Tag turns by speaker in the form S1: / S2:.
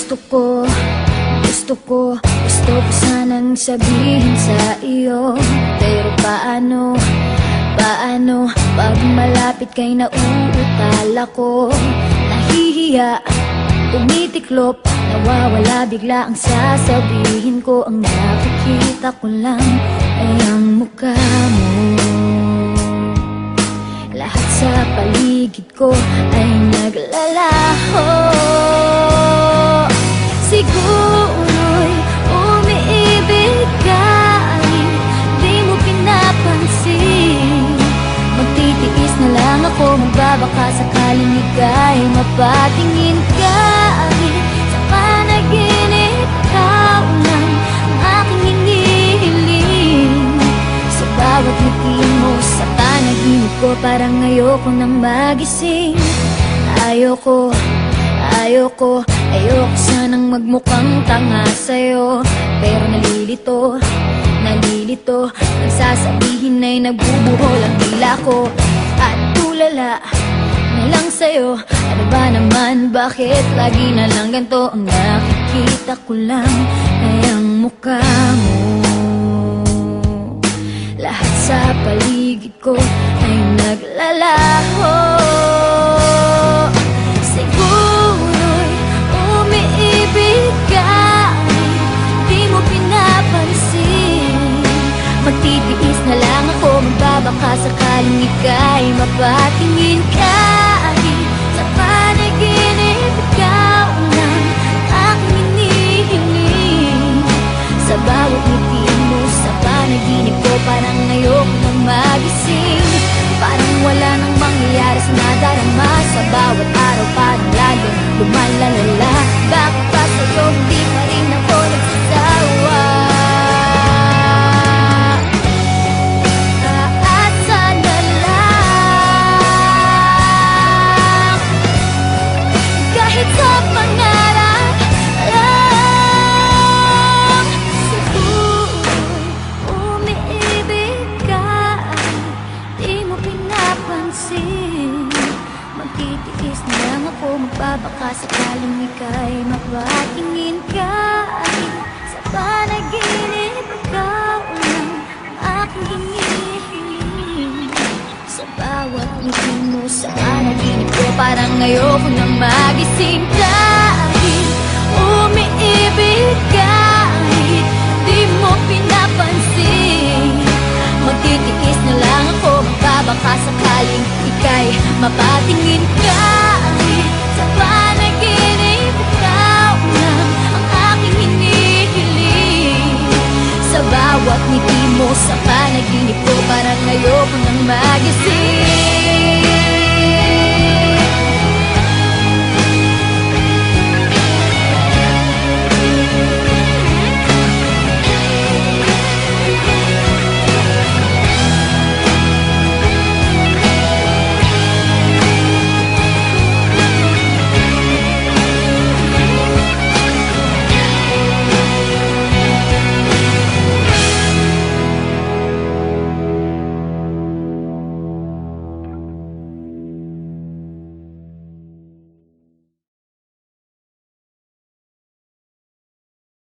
S1: Gusto ko, gusto ko, gusto ko sanang sabihin sa iyo. Pero paano, paano, pag malapit kay nauutal ako. Nahihiya, tumitiklop, nawawala bigla ang sasabihin ko. Ang nakikita ko lang ay ang mukha mo. Lahat sa paligid ko ay naglalaho. Siguro'y umiibig ka, di mo pinapansin. Magtitiis na lang ako, magbabaka sakaling ika'y mapatingin ka. Sa panaginip, ikaw lang ang aking hinihiling. Sa bawat ngiti mo, sa panaginip ko, parang ayoko nang magising. Ayoko, ayoko, ayoko sanang magmukhang tanga sa'yo. Pero nalilito, nalilito, nagsasabihin ay nagbubuhol ang dila ko. At tulala na lang sa'yo, ano ba naman, bakit lagi na lang ganito? Ang nakikita ko lang ay ang mukha mo. Lahat sa paligid ko ay naglalaho. Siguro'y umiibig ka, di mo pinapansin. Magtitiis na lang ako, magbabaka sakaling ika'y mapatingin ka. Sa panaginip, ikaw lang ang aking hinihiling. Sa bawat ngiti mo, sa panaginip ko, parang ayoko nang magising. Parang wala nang mangyayari sa nadarama. Sa bawat araw parang lalong lumalalala. Bakit pa sa'yo hindi pa rin ako nagsasawa? Aasa na lang, kahit sa pangarap lang. Siguro'y umiibig ka, di mo pinapansin. Magtitiis na lang ako, magbabaka sakaling ika'y mapatingin ka. Sa panaginip, ikaw lang ang aking hinihiling. Sa bawat ngiti mo, sa panaginip ko, parang ayoko nang magising ka.